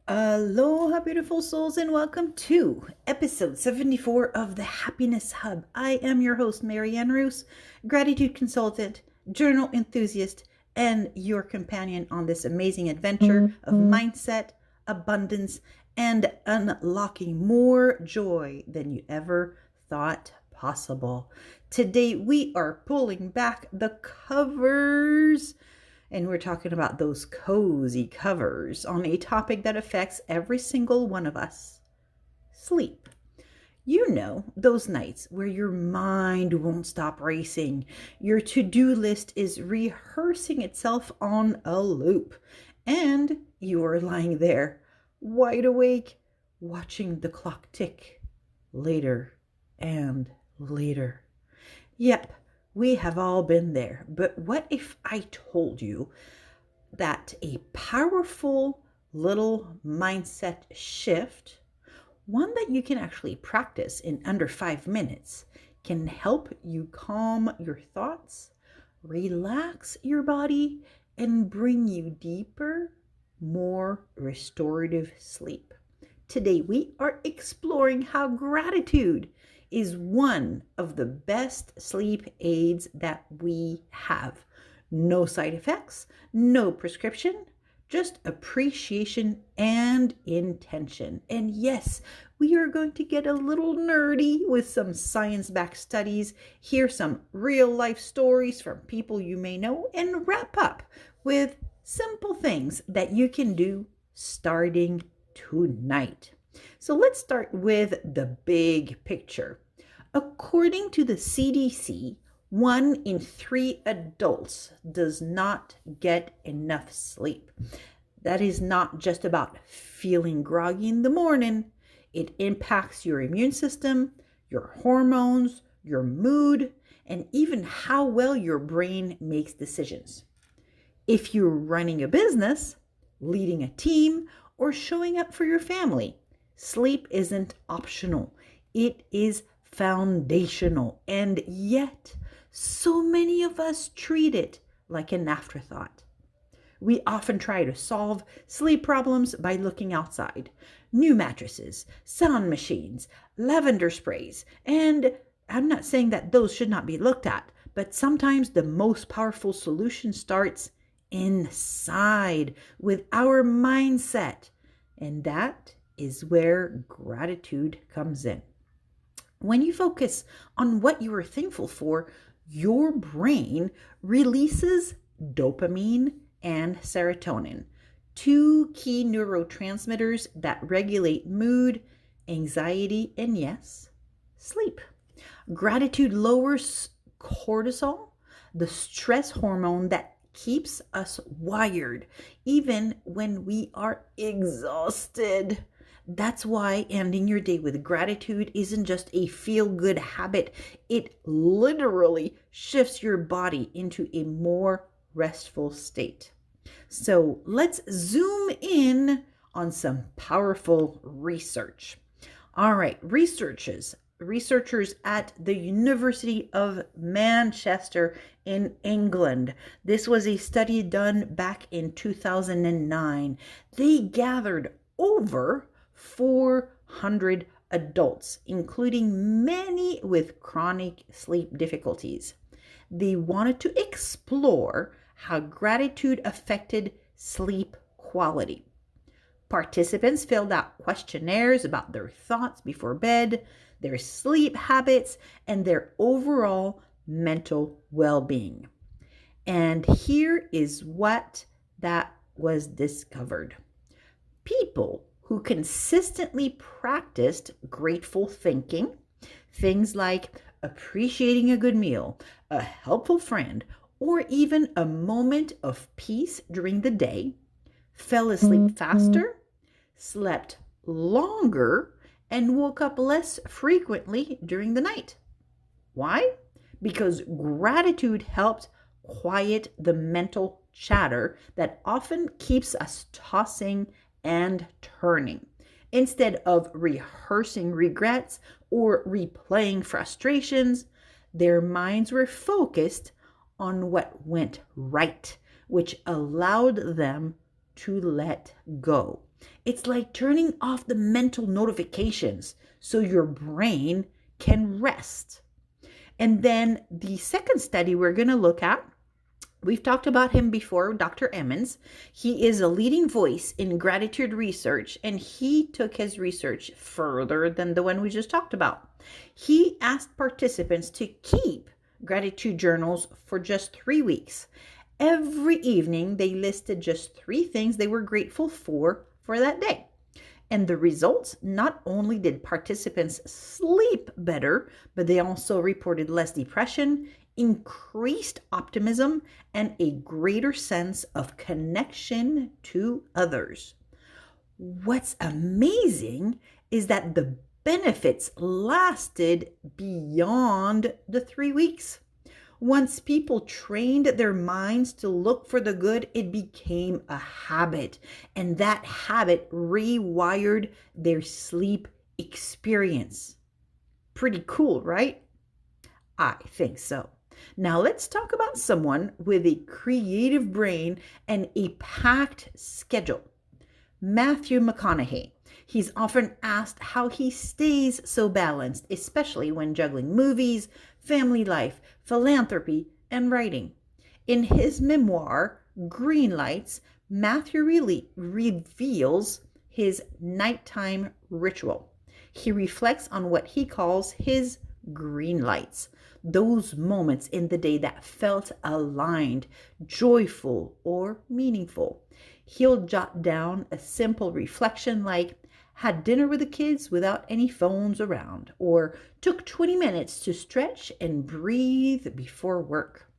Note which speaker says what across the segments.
Speaker 1: Aloha, beautiful souls, and welcome to episode 74 of the Happiness Hub. I am your host, Marie-Anne Rouse, gratitude consultant, journal enthusiast, and your companion on this amazing adventure of mindset, abundance, and unlocking more joy than you ever thought possible. Today, we are pulling back the covers. And we're talking about those cozy covers on a topic that affects every single one of us: sleep. You know, those nights where your mind won't stop racing, your to-do list is rehearsing itself on a loop, and you are lying there, wide awake, watching the clock tick later and later. Yep, we have all been there, but what if I told you that a powerful little mindset shift, one that you can actually practice in under 5 minutes, can help you calm your thoughts, relax your body, and bring you deeper, more restorative sleep? Today, we are exploring how gratitude is one of the best sleep aids that we have. No side effects, no prescription, just appreciation and intention. And yes, we are going to get a little nerdy with some science-backed studies, hear some real-life stories from people you may know, and wrap up with simple things that you can do starting tonight. So let's start with the big picture. According to the CDC, 1 in 3 adults does not get enough sleep. That is not just about feeling groggy in the morning. It impacts your immune system, your hormones, your mood, and even how well your brain makes decisions. If you're running a business, leading a team, or showing up for your family, sleep isn't optional. It is foundational, and yet so many of us treat it like an afterthought. We often try to solve sleep problems by looking outside. New mattresses, sound machines, lavender sprays, and I'm not saying that those should not be looked at, but sometimes the most powerful solution starts inside with our mindset, and that is where gratitude comes in. When you focus on what you are thankful for, your brain releases dopamine and serotonin, 2 key neurotransmitters that regulate mood, anxiety, and yes, sleep. Gratitude lowers cortisol, the stress hormone that keeps us wired, even when we are exhausted. That's why ending your day with gratitude isn't just a feel-good habit. It literally shifts your body into a more restful state. So let's zoom in on some powerful research. All right, researchers at the University of Manchester in England. This was a study done back in 2009. They gathered over 400 adults, including many with chronic sleep difficulties. They wanted to explore how gratitude affected sleep quality. Participants filled out questionnaires about their thoughts before bed, their sleep habits, and their overall mental well-being. And here is what that was discovered. People who consistently practiced grateful thinking, things like appreciating a good meal, a helpful friend, or even a moment of peace during the day, fell asleep faster, slept longer, and woke up less frequently during the night. Why? Because gratitude helped quiet the mental chatter that often keeps us tossing and turning. Instead of rehearsing regrets or replaying frustrations, their minds were focused on what went right, which allowed them to let go. It's like turning off the mental notifications so your brain can rest. And then the second study we're going to look at, we've talked about him before, Dr. Emmons. He is a leading voice in gratitude research, and he took his research further than the one we just talked about. He asked participants to keep gratitude journals for just 3 weeks. Every evening, they listed just 3 things they were grateful for that day. And the results, not only did participants sleep better, but they also reported less depression, increased optimism, and a greater sense of connection to others. What's amazing is that the benefits lasted beyond the 3 weeks. Once people trained their minds to look for the good, it became a habit. And that habit rewired their sleep experience. Pretty cool, right? I think so. Now let's talk about someone with a creative brain and a packed schedule. Matthew McConaughey. He's often asked how he stays so balanced, especially when juggling movies, family life, philanthropy, and writing. In his memoir, Green Lights, Matthew really reveals his nighttime ritual. He reflects on what he calls his green lights, those moments in the day that felt aligned, joyful, or meaningful. He'll jot down a simple reflection like, had dinner with the kids without any phones around, or took 20 minutes to stretch and breathe before work.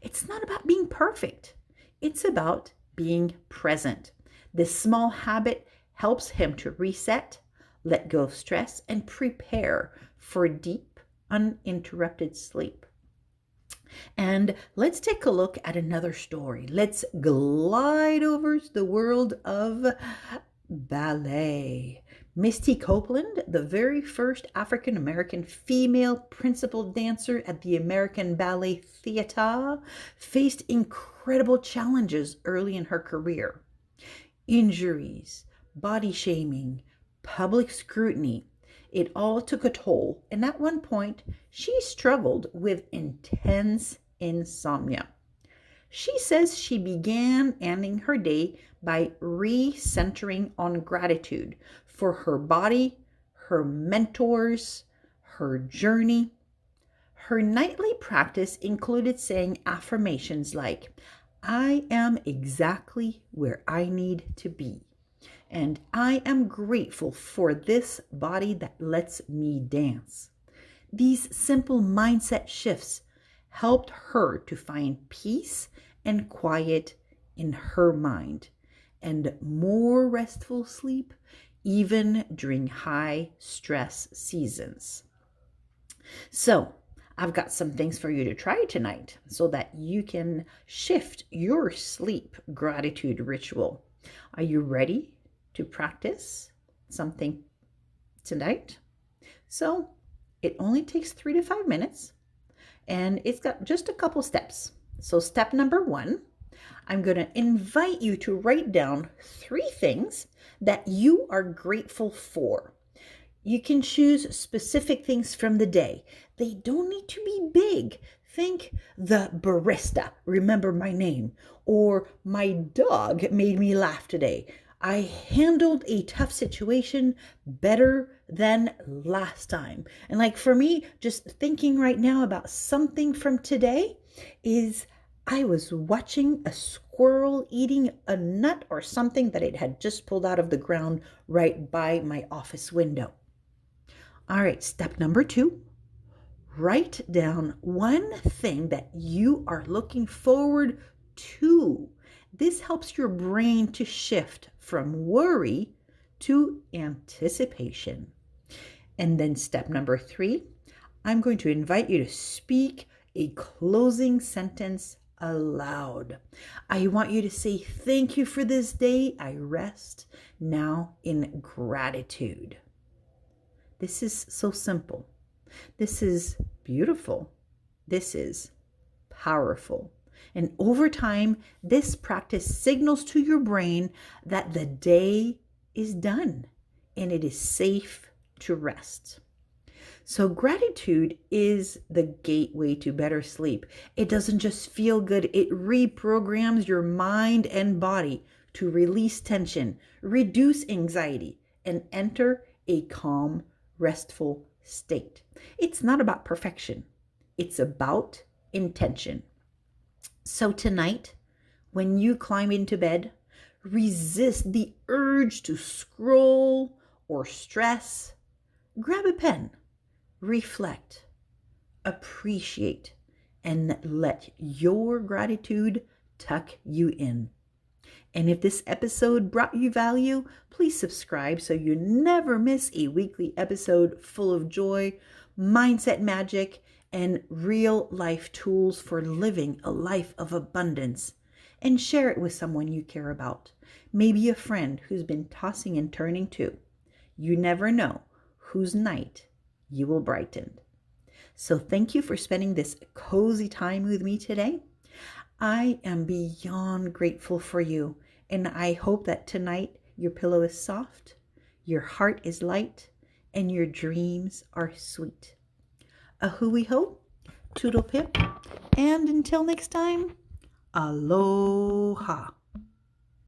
Speaker 1: It's not about being perfect. It's about being present. This small habit helps him to reset, let go of stress, and prepare for deep, uninterrupted sleep. And let's take a look at another story. Let's glide over the world of ballet. Misty Copeland, the very first African-American female principal dancer at the American Ballet Theatre, faced incredible challenges early in her career. Injuries, body shaming, public scrutiny. It all took a toll, and at one point, she struggled with intense insomnia. She says she began ending her day by recentering on gratitude for her body, her mentors, her journey. Her nightly practice included saying affirmations like, I am exactly where I need to be, and I am grateful for this body that lets me dance. These simple mindset shifts helped her to find peace and quiet in her mind and more restful sleep even during high stress seasons. So, I've got some things for you to try tonight so that you can shift your sleep gratitude ritual. Are you ready to practice something tonight? So, it only takes 3 to 5 minutes. And it's got just a couple steps. So step number 1, I'm going to invite you to write down 3 things that you are grateful for. You can choose specific things from the day. They don't need to be big. Think the barista, remember my name, or my dog made me laugh today. I handled a tough situation better than last time. And like for me, just thinking right now about something from today is I was watching a squirrel eating a nut or something that it had just pulled out of the ground right by my office window. All right, step number 2. Write down one thing that you are looking forward to. This helps your brain to shift from worry to anticipation. And then step number 3, I'm going to invite you to speak a closing sentence aloud. I want you to say, thank you for this day. I rest now in gratitude. This is so simple. This is beautiful. This is powerful. And over time, this practice signals to your brain that the day is done and it is safe to rest. So gratitude is the gateway to better sleep. It doesn't just feel good, it reprograms your mind and body to release tension, reduce anxiety, and enter a calm, restful state. It's not about perfection, it's about intention. So tonight, when you climb into bed, resist the urge to scroll or stress. Grab a pen, reflect, appreciate, and let your gratitude tuck you in. And if this episode brought you value, please subscribe so you never miss a weekly episode full of joy, mindset magic, and real life tools for living a life of abundance. And share it with someone you care about. Maybe a friend who's been tossing and turning too. You never know whose night you will brighten. So thank you for spending this cozy time with me today. I am beyond grateful for you, and I hope that tonight your pillow is soft, your heart is light, and your dreams are sweet. A hooey ho, toodle pip, and until next time, aloha.